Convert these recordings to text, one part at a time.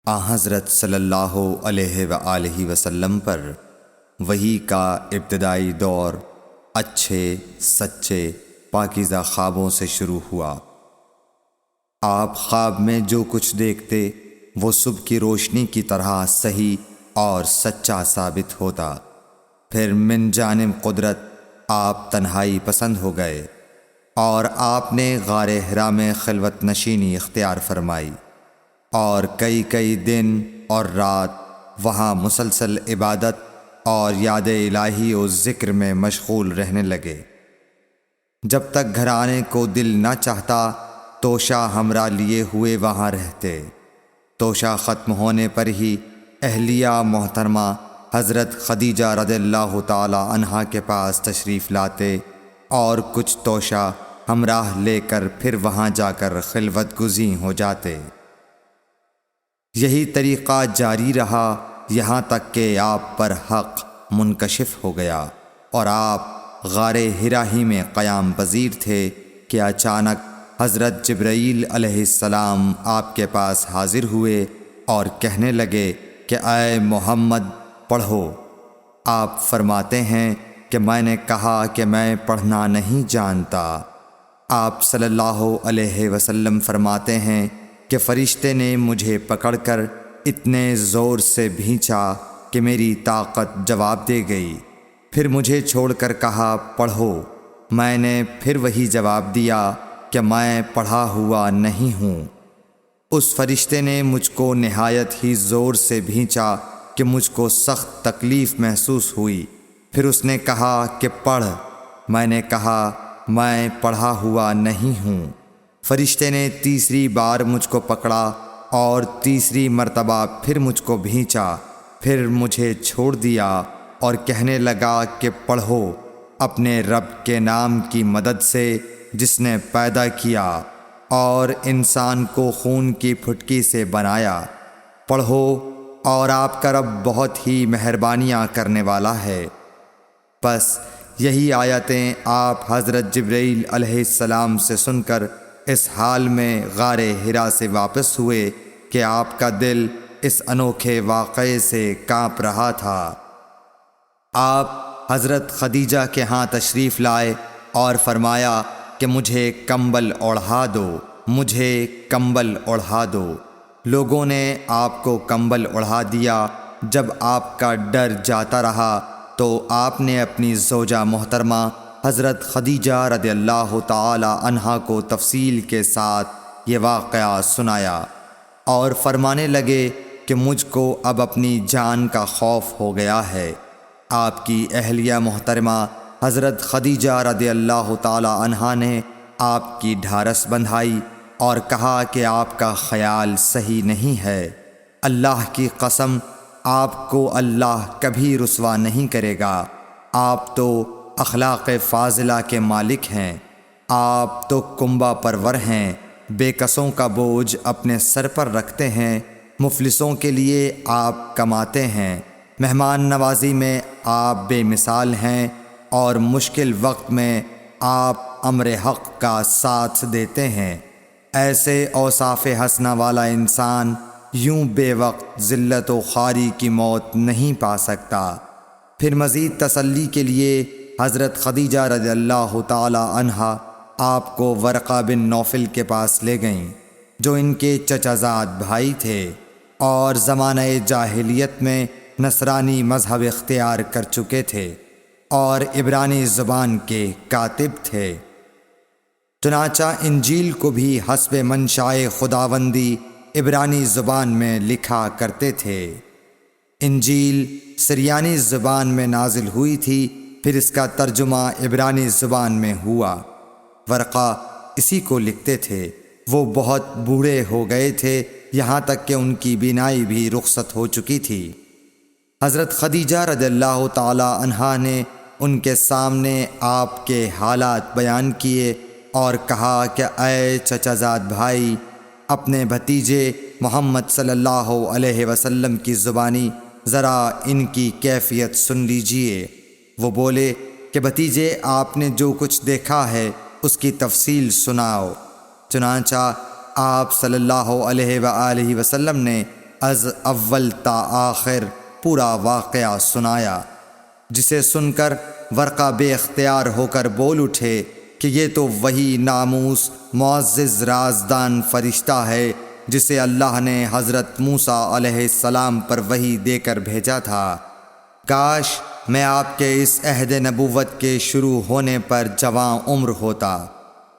حضرت صلی اللہ علیہ وآلہ وسلم پر وحی کا ابتدائی دور اچھے سچے پاکیزہ خوابوں سے شروع ہوا۔ آپ خواب میں جو کچھ دیکھتے وہ صبح کی روشنی کی طرح صحیح اور سچا ثابت ہوتا۔ پھر من جانب قدرت آپ تنہائی پسند ہو گئے اور آپ نے غار حرا میں خلوت نشینی اختیار فرمائی اور کئی دن اور رات وہاں مسلسل عبادت اور یاد الہی و ذکر میں مشغول رہنے لگے۔ جب تک گھر آنے کو دل نہ چاہتا توشہ ہمراہ لیے ہوئے وہاں رہتے۔ توشہ ختم ہونے پر ہی اہلیہ محترمہ حضرت خدیجہ رضی اللہ تعالی عنہا کے پاس تشریف لاتے اور کچھ توشہ ہمراہ لے کر پھر وہاں جا کر خلوت گزین ہو جاتے۔ یہی طریقہ جاری رہا یہاں تک کہ آپ پر حق منکشف ہو گیا اور آپ غار حرا ہی میں قیام پذیر تھے کہ اچانک حضرت جبرائیل علیہ السلام آپ کے پاس حاضر ہوئے اور کہنے لگے کہ اے محمد پڑھو۔ آپ فرماتے ہیں کہ میں نے کہا کہ میں پڑھنا نہیں جانتا۔ آپ صلی اللہ علیہ وسلم فرماتے ہیں کہ فرشتے نے مجھے پکڑ کر اتنے زور سے بھینچا کہ میری طاقت جواب دے گئی۔ پھر مجھے چھوڑ کر کہا پڑھو۔ میں نے پھر وہی جواب دیا کہ میں پڑھا ہوا نہیں ہوں۔ اس فرشتے نے مجھ کو نہایت ہی زور سے بھینچا کہ مجھ کو سخت تکلیف محسوس ہوئی۔ پھر اس نے کہا کہ پڑھ۔ میں نے کہا میں پڑھا ہوا نہیں ہوں۔ فرشتے نے تیسری بار مجھ کو پکڑا اور تیسری مرتبہ پھر مجھ کو بھینچا۔ پھر مجھے چھوڑ دیا اور کہنے لگا کہ پڑھو اپنے رب کے نام کی مدد سے جس نے پیدا کیا اور انسان کو خون کی پھٹکی سے بنایا۔ پڑھو اور آپ کا رب بہت ہی مہربانیاں کرنے والا ہے۔ بس یہی آیتیں آپ حضرت جبرائیل علیہ السلام سے سن کر اس حال میں غار حرا سے واپس ہوئے کہ آپ کا دل اس انوکھے واقعے سے کانپ رہا تھا۔ آپ حضرت خدیجہ کے ہاں تشریف لائے اور فرمایا کہ مجھے کمبل اوڑھا دو، مجھے کمبل اوڑھا دو۔ لوگوں نے آپ کو کمبل اوڑھا دیا۔ جب آپ کا ڈر جاتا رہا تو آپ نے اپنی زوجہ محترمہ حضرت خدیجہ رضی اللہ تعالی عنہا کو تفصیل کے ساتھ یہ واقعہ سنایا اور فرمانے لگے کہ مجھ کو اب اپنی جان کا خوف ہو گیا ہے۔ آپ کی اہلیہ محترمہ حضرت خدیجہ رضی اللہ تعالی عنہا نے آپ کی ڈھارس بندھائی اور کہا کہ آپ کا خیال صحیح نہیں ہے۔ اللہ کی قسم آپ کو اللہ کبھی رسوا نہیں کرے گا۔ آپ تو اخلاق فاضلہ کے مالک ہیں۔ آپ تو کنبہ پرور ہیں، بے کسوں کا بوجھ اپنے سر پر رکھتے ہیں، مفلسوں کے لیے آپ کماتے ہیں، مہمان نوازی میں آپ بے مثال ہیں اور مشکل وقت میں آپ امر حق کا ساتھ دیتے ہیں۔ ایسے اوصاف حسنہ والا انسان یوں بے وقت ذلت و خواری کی موت نہیں پا سکتا۔ پھر مزید تسلی کے لیے حضرت خدیجہ رضی اللہ تعالی عنہا آپ کو ورقہ بن نوفل کے پاس لے گئیں جو ان کے چچا زاد بھائی تھے اور زمانہ جاہلیت میں نصرانی مذہب اختیار کر چکے تھے اور عبرانی زبان کے کاتب تھے۔ چنانچہ انجیل کو بھی حسب منشائے خداوندی عبرانی زبان میں لکھا کرتے تھے۔ انجیل سریانی زبان میں نازل ہوئی تھی، پھر اس کا ترجمہ عبرانی زبان میں ہوا۔ ورقہ اسی کو لکھتے تھے۔ وہ بہت بوڑھے ہو گئے تھے، یہاں تک کہ ان کی بینائی بھی رخصت ہو چکی تھی۔ حضرت خدیجہ رضی اللہ تعالی عنہا نے ان کے سامنے آپ کے حالات بیان کیے اور کہا کہ اے چچا زاد بھائی، اپنے بھتیجے محمد صلی اللہ علیہ وسلم کی زبانی ذرا ان کی کیفیت سن لیجئے۔ وہ بولے کہ بھتیجے آپ نے جو کچھ دیکھا ہے اس کی تفصیل سناؤ۔ چنانچہ آپ صلی اللہ علیہ وآلہ وسلم نے از اول تا آخر پورا واقعہ سنایا، جسے سن کر ورقہ بے اختیار ہو کر بول اٹھے کہ یہ تو وہی ناموس معزز رازدان فرشتہ ہے جسے اللہ نے حضرت موسیٰ علیہ السلام پر وحی دے کر بھیجا تھا۔ کاش میں آپ کے اس عہد نبوت کے شروع ہونے پر جواں عمر ہوتا،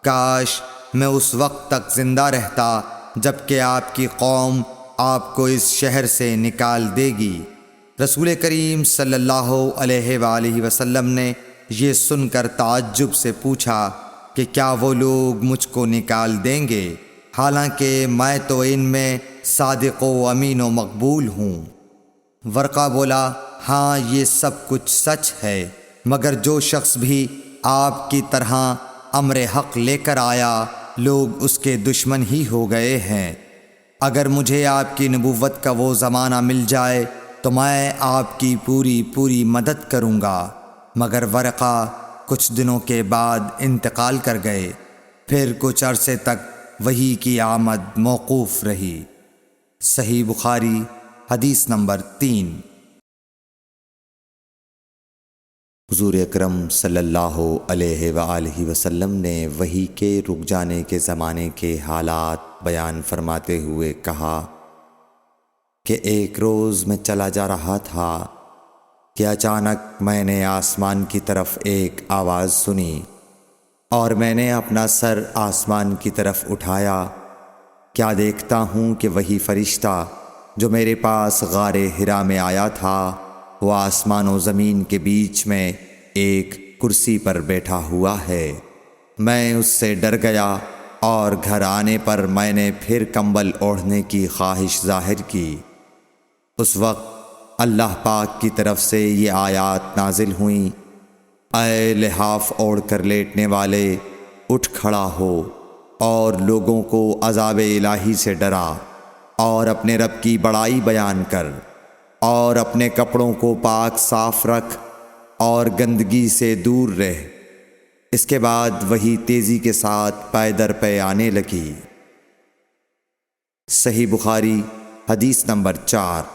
کاش میں اس وقت تک زندہ رہتا جب کہ آپ کی قوم آپ کو اس شہر سے نکال دے گی۔ رسول کریم صلی اللہ علیہ وآلہ وسلم نے یہ سن کر تعجب سے پوچھا کہ کیا وہ لوگ مجھ کو نکال دیں گے، حالانکہ میں تو ان میں صادق و امین و مقبول ہوں۔ ورقہ بولا، ہاں یہ سب کچھ سچ ہے، مگر جو شخص بھی آپ کی طرح امر حق لے کر آیا لوگ اس کے دشمن ہی ہو گئے ہیں۔ اگر مجھے آپ کی نبوت کا وہ زمانہ مل جائے تو میں آپ کی پوری مدد کروں گا، مگر ورقہ کچھ دنوں کے بعد انتقال کر گئے، پھر کچھ عرصے تک وحی کی آمد موقوف رہی۔ صحیح بخاری حدیث نمبر 3۔ حضور اکرم صلی اللہ علیہ وآلہ وسلم نے وحی کے رک جانے کے زمانے کے حالات بیان فرماتے ہوئے کہا کہ ایک روز میں چلا جا رہا تھا کہ اچانک میں نے آسمان کی طرف ایک آواز سنی اور میں نے اپنا سر آسمان کی طرف اٹھایا، کیا دیکھتا ہوں کہ وہی فرشتہ جو میرے پاس غار حرا میں آیا تھا وہ آسمان و زمین کے بیچ میں ایک کرسی پر بیٹھا ہوا ہے۔ میں اس سے ڈر گیا اور گھر آنے پر میں نے پھر کمبل اوڑھنے کی خواہش ظاہر کی۔ اس وقت اللہ پاک کی طرف سے یہ آیات نازل ہوئیں، اے لحاف اوڑھ کر لیٹنے والے، اٹھ کھڑا ہو اور لوگوں کو عذاب الہی سے ڈرا، اور اپنے رب کی بڑائی بیان کر، اور اپنے کپڑوں کو پاک صاف رکھ اور گندگی سے دور رہ۔ اس کے بعد وہی تیزی کے ساتھ پے در پے آنے لگی۔ صحیح بخاری حدیث نمبر 4۔